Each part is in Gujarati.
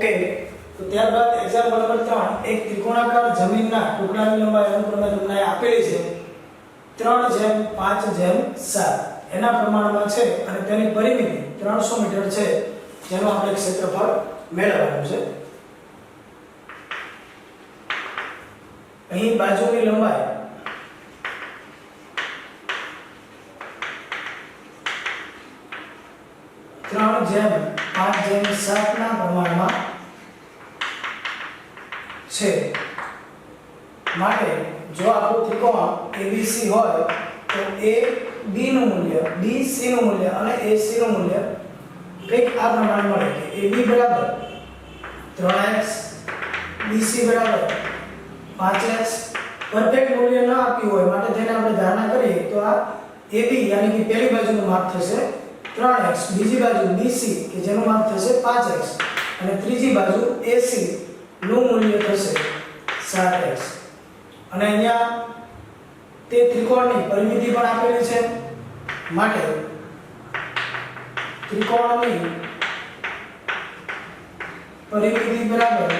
ઓકે, તો ત્યારબાદ એક્ઝામ્પલ નંબર 3 એક ત્રિકોણાકાર જમીનના ટુકડાની લંબાઈ અનુક્રમે તમને આપેલી છે 3:5:7 એના પ્રમાણમાં છે અને તેની પરિમિતિ 300 મીટર છે, જેનું આપણે ક્ષેત્રફળ મેળવવાનું છે. અહીં બાજુની લંબાઈ 3:5:7 ના પ્રમાણમાં છે. માટે જો આપણું ત્રિકોણ ABC હોય તો AB નું મૂલ્ય, BC નું મૂલ્ય અને AC નું મૂલ્ય કંઈક આ પ્રમાણે મળે કે AB બરાબર 3x, BC બરાબર 5x. પરફેક્ટ મૂલ્ય ન આપ્યું હોય માટે તેને આપણે ધારણા કરીએ તો આ AB યાની કે પહેલી બાજુનું માપ થશે 3x, બીજી બાજુ BC કે જેનું માપ થશે 5x અને ત્રીજી બાજુ AC નું મૂલ્ય થશે 7x. અને અહીંયા તે ત્રિકોણની પરિમિતિ પણ આપેલી છે માટે ત્રિકોણની પરિમિતિ બરાબર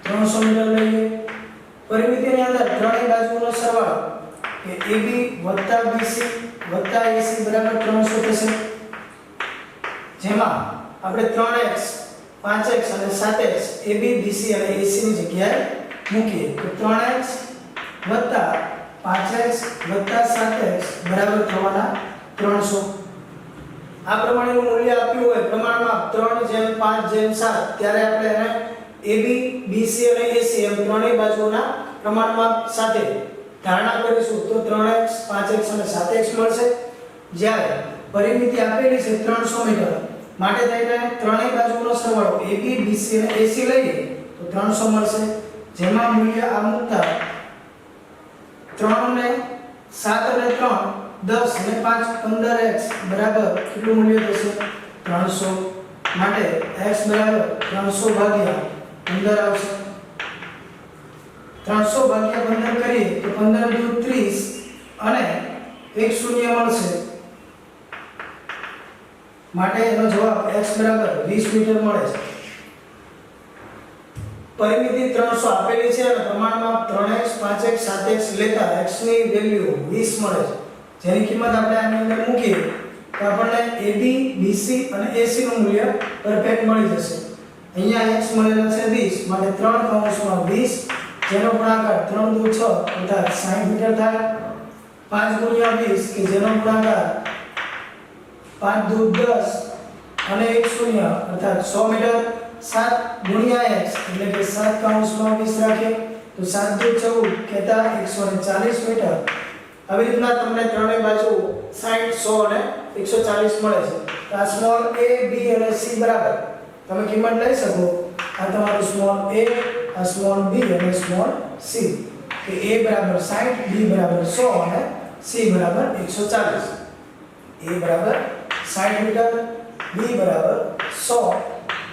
300 મીટર લઈએ. પરિમિતિની અંદર ત્રણેય બાજુનો સરવાળો કે AB BC AC બરાબર 300 થશે, જેમાં આપણે 3x, 5x અને 7x AB BC અને AC ની જગ્યાએ મૂકીએ તો 3x 5x 7x બરાબર થવાના 300. આ પ્રમાણેનું મૂલ્ય આપ્યું હોય પ્રમાણમાં 3:5:7 ત્યારે આપણે એને AB BC અને AC એમ ત્રણેય બાજુના પ્રમાણમાં સાથે ધારણા કરીશું તો 3x 5x અને 7x મળશે. જ્યારે પરિમિતિ આપેલી છે 300 મીટર માટે થઈને ત્રણેય બાજુનો સરવાળો AB BC અને AC લઈએ તો 300 મળશે, જેમાં મૂલ્ય આ મૂકતા 3 ને 7 અને 3 10 અને 5 15x બરાબર કેટલું મૂલ્ય થશે 300. માટે x બરાબર 300 ભાગ્યા 15 આવશે. 300 ભાગ્યા 15 કરીએ તો 15 દુ 30 અને 1 શૂન્ય મળશે. માટે એનો જવાબ x બરાબર 20 મીટર મળે છે. પરિમિતિ 300 આપેલી છે અને પ્રમાણમાં 3x 5x 7x લેતા x ની વેલ્યુ 20 મળે છે, જેની કિંમત આપણે આની અંદર મૂકીએ તો આપણને AB BC અને AC નું મૂલ્ય પરફેક્ટ મળી જશે. અહીંયા x મળેલા છે 20 માટે 3 કૌંસમાં 20 જેનો ગુણાકાર 3 દુ 6 અર્થાત 60 મીટર થાય. 5 ગુણ્યા 20 કે જેનો ગુણાકાર 5 દુ 10 અને 1 શૂન્ય અર્થાત 100 મીટર. 7 ગુણ્યા x એટલે કે 7 કૌંસમાં 20 રાખીએ તો 7 દુ 14 કહેતા 140 મીટર. આવી રીતના તમને ત્રણેય બાજુ 60 100 અને 140 મળે છે. આ સ્મોલ a b અને c બરાબર તમે કિંમત લઈ શકો. આ તમારું સ્મોલ a, આ સ્મોલ b અને સ્મોલ c કે a બરાબર 60, b બરાબર 100 અને c બરાબર 140. a બરાબર 60 મીટર, b બરાબર 100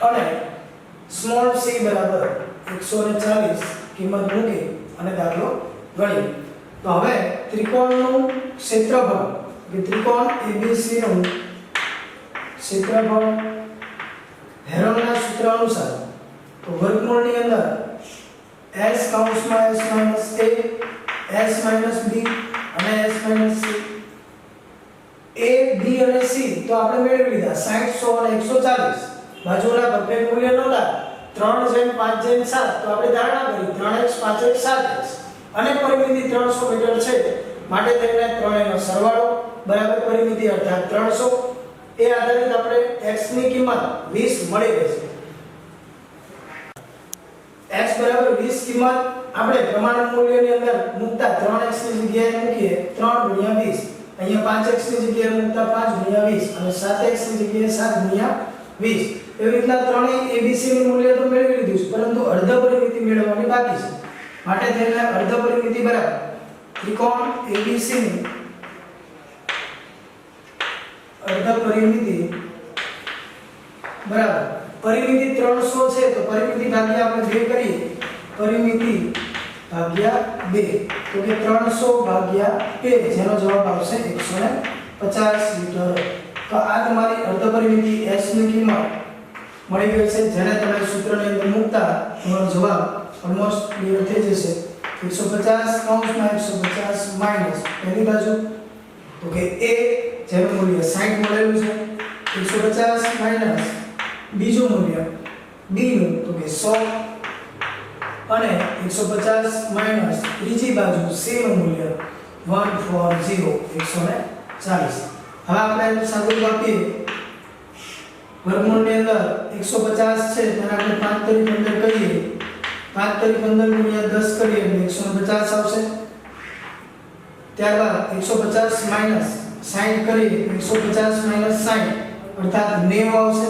અને સ્મોલ c બરાબર 140 કિંમત મૂકી અને દાખલો ગણીએ. તો હવે ત્રિકોણનું ક્ષેત્રફળ કે ત્રિકોણ ABC નું ક્ષેત્રફળ હેરોનના સૂત્ર અનુસાર તો વર્ગમૂળની અંદર s કૌંસમાં s minus a, s minus b અને s minus c. a b અને c તો આપણે મેળવી લીધા 60 100 અને 140. બાજુના પરફેક્ટ મૂલ્ય નહોતા 3:5:7 તો આપણે ધારણા કરી 3x 5x 7x અને પરિમિતિ 300 મીટર છે માટે તેને ત્રણેયનો સરવાળો બરાબર પરિમિતિ અર્થાત 300. એ આધારિત આપણે x ની કિંમત 20 મળી ગઈ છે. x બરાબર 20 કિંમત આપણે પ્રમાણ મૂલ્યની અંદર મૂકતા 3x ની જગ્યાએ મૂકીએ 3 ગુણ્યા 20. અહીંયા 5x ની જગ્યાએ મૂકતા 5 ગુણ્યા 20 અને 7x ની જગ્યાએ 7 ગુણ્યા 20. એવી રીતના ત્રણેય ABC નું મૂલ્ય તો મેળવી લીધું છે, પરંતુ અર્ધ પરિમિતિ મેળવવાની બાકી છે. માટે તેને અર્ધ પરિમિતિ બરાબર ત્રિકોણ ABC ની અર્ધ પરિમિતિ બરાબર પરિમિતિ 300 છે તો પરિમિતિ ભાગ્યા આપણે 2 કરીએ. પરિમિતિ ભાગ્યા 2 તો કે 300 ભાગ્યા 2 જેનો જવાબ આવશે 150 મીટર. તો આ તમારી અર્ધ પરિમિતિ s ની કિંમત મળી ગયો છે, જેને તમે સૂત્રની અંદર મૂકતા તમારો જવાબ ઓલમોસ્ટ ક્લિયર થઈ જશે. 150 કૌંસમાં 150 માઈનસ પહેલી બાજુ તો કે a જેનું મૂલ્ય 60 મળેલું છે, 150 માઈનસ બીજું મૂલ્ય b નું તો કે 100 અને 150 માઈનસ ત્રીજી બાજુ c નું મૂલ્ય 140 140. હવે આપણે એનું સાદું આપીએ. વર્ગમૂળની અંદર 150 છે તેને આપણે 5 તરી 15 કરીએ, 5 તરી 15 ગુણ્યા 10 કરીએ એટલે 150 આવશે. ત્યારબાદ 150 માઈનસ 60 કરીએ 150 માઈનસ 60 અર્થાત 90 આવશે,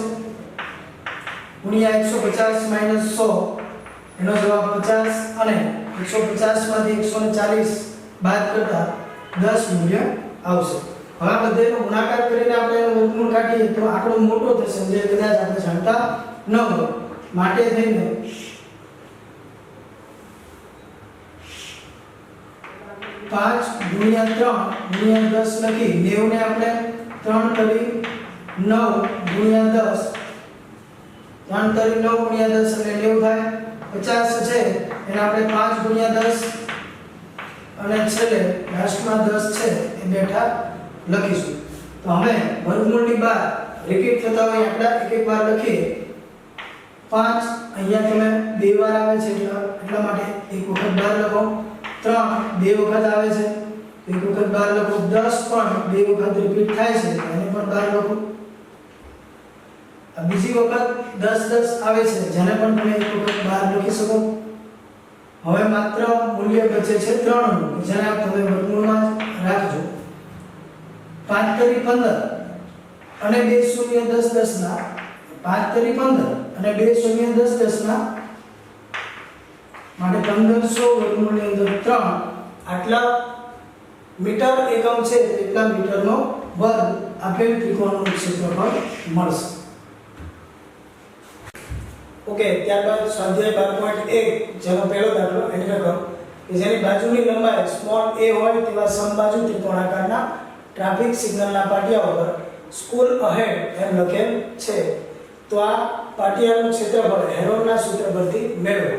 ગુણ્યા 150 માઈનસ 100 એનો જવાબ 50 અને 150 માંથી 140 બાદ કરતા 10 મૂલ્ય આવશે. હવે આ બધાનો ગુણાકાર કરીને આપણે એનો વર્ગમૂળ કાઢીએ તો આંકડો મોટો થશે, જે કદાચ આપણે જાણતા ન હોય. માટે થઈને 5 ગુણ્યા 3 ગુણ્યા 10 લખી 90 ને આપણે 3 તરી 9 ગુણ્યા 10, 3 તરી 9 ગુણ્યા 10 એટલે 90 થાય. 50 છે એને આપણે 5 ગુણ્યા 10 અને છેલ્લે લાસ્ટમાં 10 છે એ બેઠા લખીશું. તો હવે વર્ગમૂળની બહાર રિપીટ થતા હોય આંકડા એક એક વાર લખીએ. 5 અહીંયા તમે બે વાર આવે છે એટલા માટે એક વખત બહાર લખો. 3 બે વખત આવે છે એક વખત બહાર લખો. 10 પણ બે વખત રિપીટ થાય છે એને પણ બહાર લખો. આ બીજી વખત 10 આવે છે જેને પણ તમે એક વખત બહાર લખી શકો. હવે માત્ર મૂલ્ય બચે છે 3 નું, જેને તમે વર્ગમૂળમાં રાખજો. 5 તરી 15 અને 2 શૂન્ય 10 10 ના 5 તરી 15 અને 2 શૂન્ય 10 10 ના માટે 1500 વર્ગમૂળની અંદર 3 આટલા મીટર એકમ છે એટલા મીટરનો વર્ગ આપેલ ત્રિકોણનું ક્ષેત્રફળ મળશે. ઓકે, ત્યારબાદ સ્વાધ્યાય 12.1 જેનો પહેલો દાખલો એન્ટર કરો કે જેની બાજુની લંબાઈ સ્મોલ a હોય તેવા સમબાજુ ત્રિકોણાકારના ટ્રાફિક સિગ્નલના પાટિયા ઉપર સ્કૂલ અહેડ એમ લખેલ છે. તો આ પાટિયાનું ક્ષેત્રફળ હેરોનના સૂત્ર પરથી મેળવો.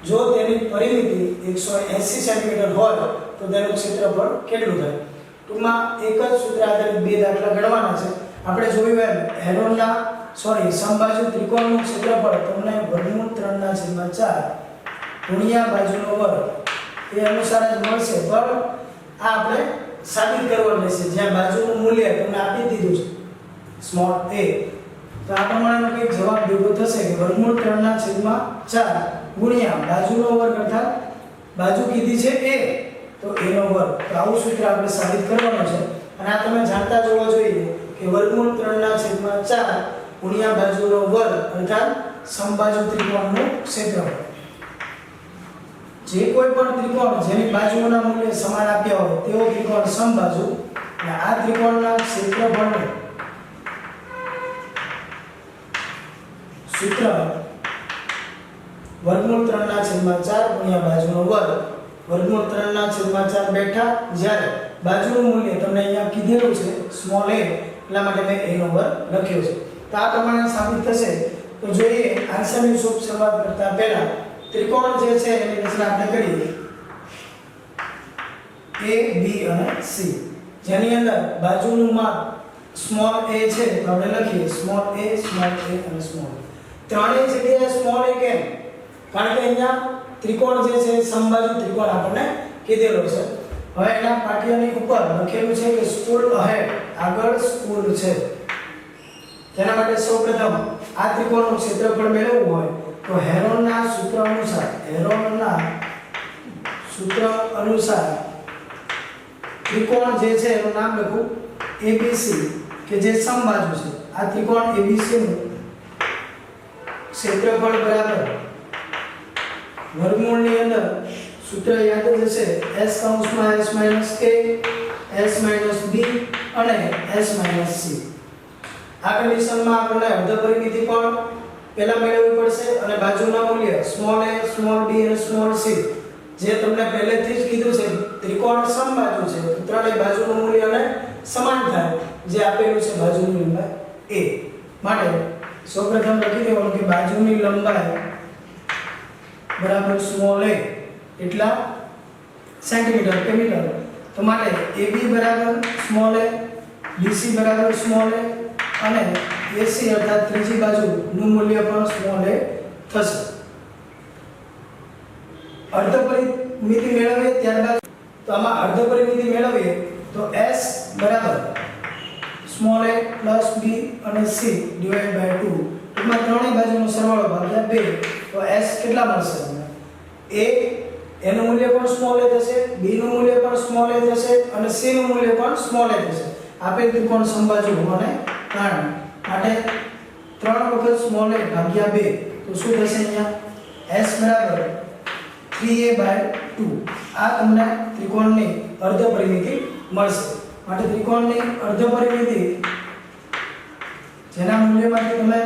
જો તેની પરિમિતિ 180 સેન્ટીમીટર હોય તો તેનું ક્ષેત્રફળ કેટલું થાય? ટૂંકમાં એક જ સૂત્ર આધારિત બે દાખલા ગણવાના છે. આપણે જોયું એમ હેરોનના સમબાજુ ત્રિકોણનું ક્ષેત્રફળ તમને વર્ગમૂળ 3/4 ગુણ્યા બાજુનો વર્ગ એ અનુસાર જ મળશે, પણ આ આપણે સાબિત કરવાનું રહેશે. જ્યાં બાજુનું મૂલ્ય તમને આપી દીધું છે સ્મોલ a, તો આ પ્રમાણેનો કંઈક જવાબ ભેગો થશે કે વર્ગમૂળ 3/4 ગુણ્યા બાજુનો વર્ગ અર્થાત બાજુ કીધી છે a તો a નો વર્ગ. તો આવું સૂત્ર આપણે સાબિત કરવાનું છે. અને આ તમે જાણતા જોવા જોઈએ કે વર્ગમૂળ 3/4 ગુણ્યા બાજુનો વર્ગ અર્થાત સમબાજુ ત્રિકોણનું ક્ષેત્રફળ. જે કોઈ પણ ત્રિકોણ જેની બાજુઓના મૂલ્ય સમાન આપ્યા હોય તેવો ત્રિકોણ સમબાજુ, અને આ ત્રિકોણના ક્ષેત્રફળનું સૂત્ર વર્ગમૂળ 3/4 ગુણ્યા બાજુનો વર્ગ. વર્ગમૂળ 3/4 બેઠા, જ્યારે બાજુનું મૂલ્ય તમને અહીંયા કીધેલું છે સ્મોલ a, એટલા માટે મેં a નો વર્ગ લખ્યો છે. તો આ પ્રમાણે સાબિત થશે. તો જોઈએ આન્સરની શરૂઆત કરતા પહેલા ત્રિકોણ જે છે એની રચના આપણે કરીએ a b અને c, જેની અંદર બાજુનું માપ સ્મોલ a છે તો આપણે લખીએ સ્મોલ a અને સ્મોલ. ત્રણેય જગ્યાએ સ્મોલ a કેમ? કારણ કે અહીંયા ત્રિકોણ જે છે સમબાજુ ત્રિકોણ આપણને કીધેલો છે. હવે એના પાટિયાની ઉપર લખેલું છે કે સ્કૂલ અહેડ, આગળ સ્કૂલ છે. તેના માટે સૌપ્રથમ આ ત્રિકોણનું ક્ષેત્રફળ મેળવવું હોય તો હેરોનના સૂત્ર અનુસાર ત્રિકોણ જે છે એનું નામ લખું ABC કે જે સમબાજુ છે. આ ત્રિકોણ ABC નું ક્ષેત્રફળ બરાબર વર્ગમૂળની અંદર સૂત્ર યાદ જ હશે s કૌંસમાં s - a s - b અને s - c. આ કન્ડિશનમાં આપણને અર્ધ પરિમિતિ પણ પહેલા મેળવવી પડશે અને બાજુના મૂલ્ય સ્મોલ a, સ્મોલ b અને સ્મોલ c જે તમને પહેલેથી જ કીધું છે ત્રિકોણ સમબાજુ છે તો ત્રણેય બાજુનું મૂલ્ય અને સમાન થાય જે આપેલું છે બાજુની લંબાઈ a. માટે સૌપ્રથમ લખી દેવાનું કે બાજુની લંબાઈ બરાબર સ્મોલ a એટલા સેન્ટીમીટર કે મીટર. તો માટે AB બરાબર સ્મોલ a, BC બરાબર સ્મોલ a અને AC અર્થાત ત્રીજી બાજુનું મૂલ્ય પણ સ્મોલ a થશે. અર્ધ પરિમિતિ મેળવીએ ત્યારબાદ તો આમાં અર્ધ પરિમિતિ મેળવીએ તો S બરાબર સ્મોલ a પ્લસ b અને c ડિવાઇડ બાય 2 ટૂંકમાં ત્રણેય બાજુનો સરવાળો ભાગ્યા 2 તો S કેટલા મળશે તમને? a એનું મૂલ્ય પણ સ્મોલ a થશે, b નું મૂલ્ય પણ સ્મોલ a થશે અને c નું મૂલ્ય પણ સ્મોલ a થશે. આપેલ ત્રિકોણ સમબાજુ હોવાને કારણે માટે 3 વખત સ્મોલ a ભાગ્યા 2 તો શું થશે? અહીંયા S બરાબર 3a બાય 2. આ તમને ત્રિકોણની અર્ધ પરિમિતિ મળશે. માટે ત્રિકોણની અર્ધ પરિમિતિ જેના મૂલ્યમાંથી તમે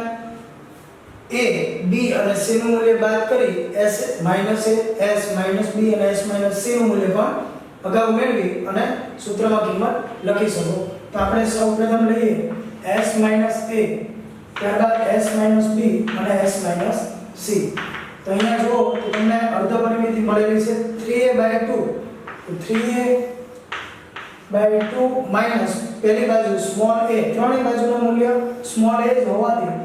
a, b અને c નું મૂલ્ય બાદ કરી s minus a, s minus b અને s માઈનસ c નું મૂલ્ય પણ અગાઉ મેળવી અને સૂત્રમાં કિંમત લખી શકો. તો આપણે સૌપ્રથમ લઈએ s માઈનસ a, ત્યારબાદ s માઈનસ b અને s માઈનસ c. તો અહીંયા જો તો તમને અર્ધ પરિમિતિ મળેલી છે 3a બાય 2. તો 3a બાય 2 માઈનસ પહેલી બાજુ સ્મોલ a, ત્રણેય બાજુનું મૂલ્ય સ્મોલ a જ હોવાથી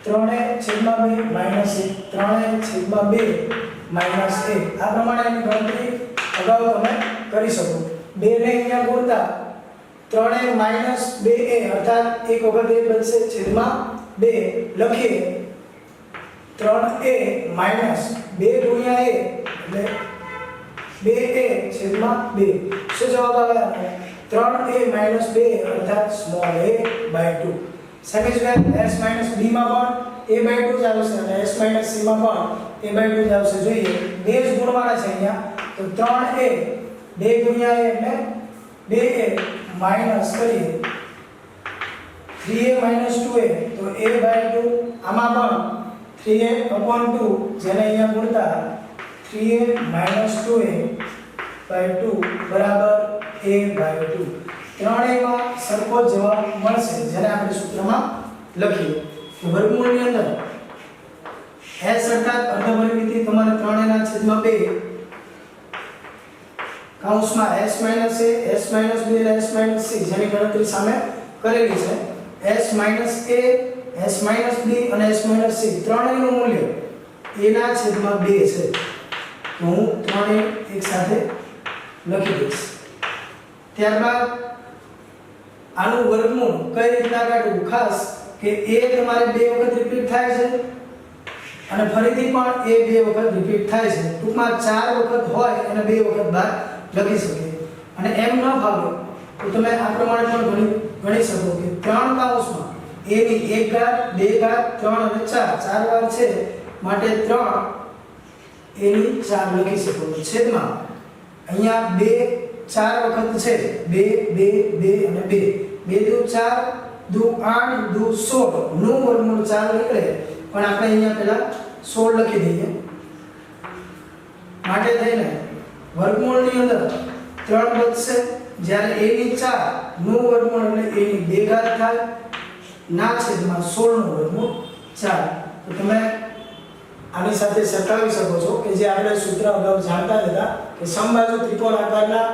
3a/2 minus a, 3a/2 minus a. આ પ્રમાણે એની ગણતરી અગાઉ તમે કરી શકો. 2 ને અહીંયા ગુણતા 3a માઈનસ 2a અર્થાત એક વખત a બનશે છેદમાં 2 લખીએ 3a માઈનસ 2 ગુણ્યા a એટલે 2a/2. શું જવાબ આવે? 3a માઈનસ 2 અર્થાત સ્મોલ a બાય 2. સેમી જ s માઈનસ b માં પણ a બાય 2 જ આવશે અને s માઈનસ c માં પણ a બાય 2 જ આવશે. જોઈએ બે જ ગુણવાળા છે અહીંયા. તો 3a 2 ગુણ્યા a એટલે 2a માઈનસ કરીએ 3a માઈનસ 2a તો a બાય 2. આમાં પણ 3a/2 જેને અહીંયા ગુણતા 3a માઈનસ 2a બાય 2 બરાબર a બાય 2. ત્રણેયમાં સરખો જવાબ મળશે જેને આપણે સૂત્રમાં લખીએ. વર્ગમૂળની અંદર s અર્થાત અર્ધ પરિમિતિ તમારે 3a/2 કૌંસમાં s minus a, s minus b અને s માઈનસ c જેની ગણતરી સામે કરેલી છે. s minus a, s minus b અને s માઈનસ c ત્રણેયનું મૂલ્ય a/2 છે. તો હું ત્રણેય એક સાથે લખી દઈશ. ત્યારબાદ આનું વર્ગમૂળ કઈ રીતના કાઢવું? ખાસ કે a તમારે બે વખત રિપીટ થાય છે અને ફરીથી પણ a બે વખત રિપીટ થાય છે. ટૂંકમાં 4 વખત હોય અને બે વખત બાદ લખી શકીએ. અને એમ ન ફાવે તો તમે આ પ્રમાણે પણ ગણી શકો કે 3 કૌંસમાં a ની 1 ઘાત 2 ઘાત 3 અને 4 4 વાર છે માટે 3 a ની 4 લખી શકો. છેદમાં અહીંયા 2 4 વખત છે 2 2 2 અને 2 2 દુ 4 દુ 8 દુ 16 નું વર્ગમૂળ 4 નીકળે પણ આપણે અહીંયા પહેલા 16 લખી દઈએ. માટે થઈને વર્ગમૂળની અંદર 3 બચશે જ્યારે a ની 4 નું વર્ગમૂળ એટલે a ની 2 ઘાત થાય ના છેદમાં 16 નું વર્ગમૂળ 4. તો તમે આની સાથે સરખાવી શકો છો કે જે આપણે સૂત્ર અગાઉ જાણતા હતા કે સમબાજુ ત્રિકોણ આકારના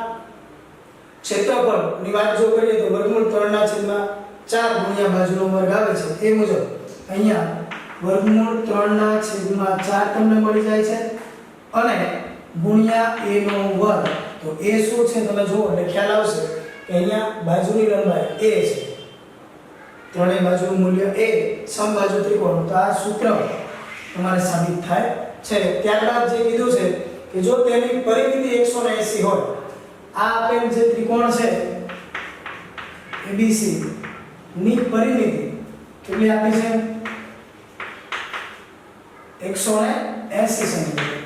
ક્ષેત્રફળની વાત જો કરીએ તો વર્ગમૂળ 3/4 ગુણ્યા બાજુનો વર્ગ આવે છે. એ મુજબ અહીંયા વર્ગમૂળ 3/4 તમને મળી જાય છે અને ગુણ્યા a નો વર્ગ. તો a શું છે તમે જુઓ એટલે ખ્યાલ આવશે કે અહીંયા બાજુની લંબાઈ a છે, ત્રણેય બાજુનું મૂલ્ય a, સમબાજુ ત્રિકોણ. તો આ સૂત્ર તમારે સાબિત થાય છે. ત્યારબાદ જે કીધું છે કે જો તેની પરિમિતિ 180 હોય, આ આપેલ જે ત્રિકોણ છે ABC ની પરિમિતિ કેટલી આપી છે? 180 સેન્ટીમીટર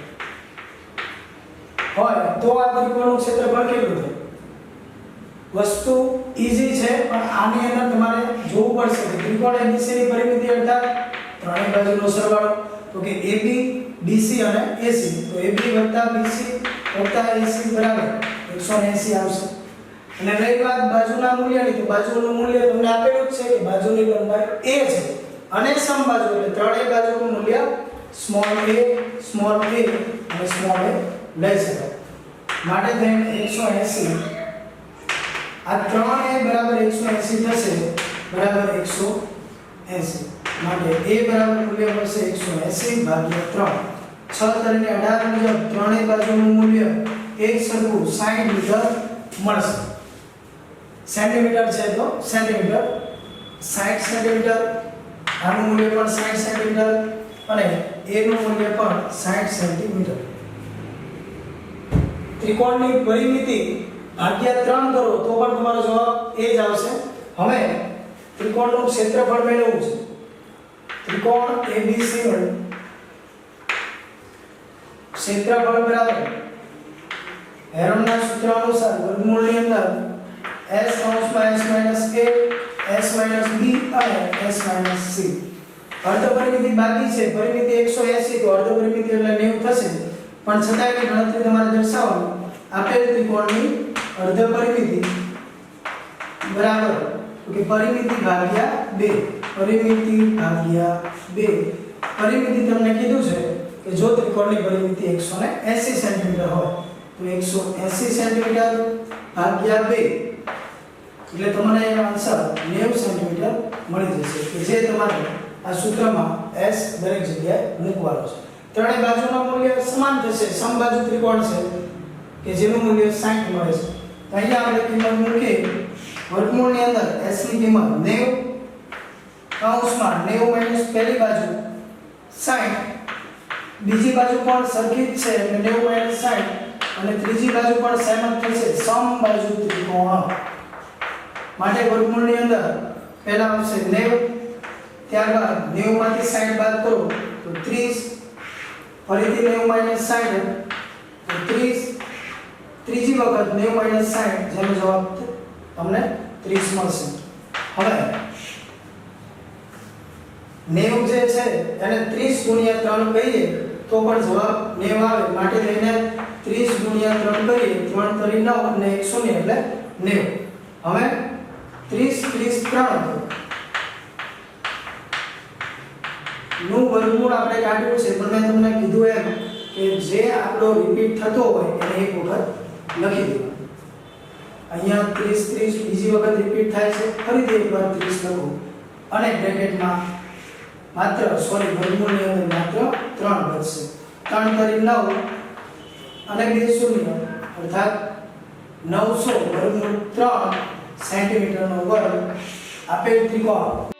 હોય તો આ ત્રિકોણનું ક્ષેત્રફળ કેટલું થાય? વસ્તુ ઈઝી છે પણ આની અંદર તમારે જોવું પડશે કે ત્રિકોણ ABC ની પરિમિતિ અર્થાત ત્રણેય બાજુનો સરવાળો. તો કે AB, BC અને AC. તો AB + BC + AC બરાબર 180 આવશે. અને રહી વાત બાજુના મૂલ્યની, તો બાજુનું મૂલ્ય તમને આપેલું જ છે કે બાજુની લંબાઈ a છે અને સમબાજુ એટલે ત્રણેય બાજુનું મૂલ્ય સ્મોલ a અને સ્મોલ a લઈ શકાય. માટે થઈને 180 આ 3a બરાબર 180 થશે બરાબર 180. માટે a બરાબર મૂલ્ય મળશે 180 ભાગ્યા 3. 6 તરીકે 18 મુજબ ત્રણેય બાજુનું મૂલ્ય એક સરખું 60 મીટર મળશે. સેન્ટીમીટર છે તો સેન્ટીમીટર 60 સેન્ટીમીટર, આનું મૂલ્ય પણ 60 સેન્ટીમીટર અને a નું મૂલ્ય પણ 60 સેન્ટીમીટર. ત્રિકોણની પરિમિતિ ભાગ્યા 3 કરો તો પણ તમારો જવાબ એ જ આવશે. હવે ત્રિકોણનું ક્ષેત્રફળ મેળવવું છે. ત્રિકોણ ABC નું ક્ષેત્રફળ બરાબર હેરોનના સૂત્ર અનુસાર વર્ગમૂળની અંદર s કૌંસમાં s - a s - b અને s - c. અર્ધ પરિમિતિ બાકી છે. પરિમિતિ 180 તો અર્ધ પરિમિતિ એટલે 90 થશે, પણ છતાંય એની ગણતરી તમારે દર્શાવવાની. આપેલ ત્રિકોણની અર્ધ પરિમિતિ બરાબર કે પરિમિતિ ભાગ્યા 2. પરિમિતિ ભાગ્યા 2. પરિમિતિ તમને કીધું છે કે જો ત્રિકોણની પરિમિતિ 180 સેન્ટીમીટર હોય તો 180 સેન્ટીમીટર ભાગ્યા 2 એટલે તમને એનો આન્સર 90 સેન્ટીમીટર મળી જશે કે જે તમારે આ સૂત્રમાં s દરેક જગ્યાએ મૂકવાનો છે. ત્રણેય બાજુના મૂલ્ય સમાન થશે. સમબાજુ ત્રિકોણ છે કે જેનું મૂલ્ય 60 મળે છે. તો અહીંયા આપણે કિંમત મૂકીએ. વર્ગમૂળની અંદર s ની કિંમત 90 કૌંસમાં 90 - પહેલી બાજુ 60, બીજી બાજુ પણ સરખી જ છે એટલે 90 - 60 અને ત્રીજી બાજુ પણ સેમ જ થશે. સમબાજુ ત્રિકોણ માટે વર્ગમૂળની અંદર પહેલા આવશે 90, ત્યારબાદ 90 માંથી 60 બાદ કરો તો 30, ફરીથી 90 - 60 તો 30, ત્રીજી વખત 90 - 60 જેનો જવાબ તમને 30 મળશે. હવે 90 જે છે એને 30 ગુણ્યા 3 કહીએ તો પણ જવાબ 90 આવે. માટે તેને 30 ગુણ્યા 3 કરીએ 3 તરી 9 અને 1 શૂન્ય એટલે 90. હવે 30 30 3 નું વર્ગમૂળ આપણે કાઢ્યું છે, પણ મેં તમને કીધું એમ કે જે આંકડો રિપીટ થતો હોય એને એક વખત લખી દેવાનો. અહીંયા 30 30 બીજી વખત રિપીટ થાય છે, ફરીથી એકવાર 30 લખો અને બ્રેકેટમાં વર્ગમૂળની અંદર માત્ર 3 બચશે. 3 તરી 9 અને 2 શૂન્ય અર્થાત 900 વર્ગમૂળ 3 સેન્ટીમીટરનો વર્ગ આપેલ ત્રિકોણ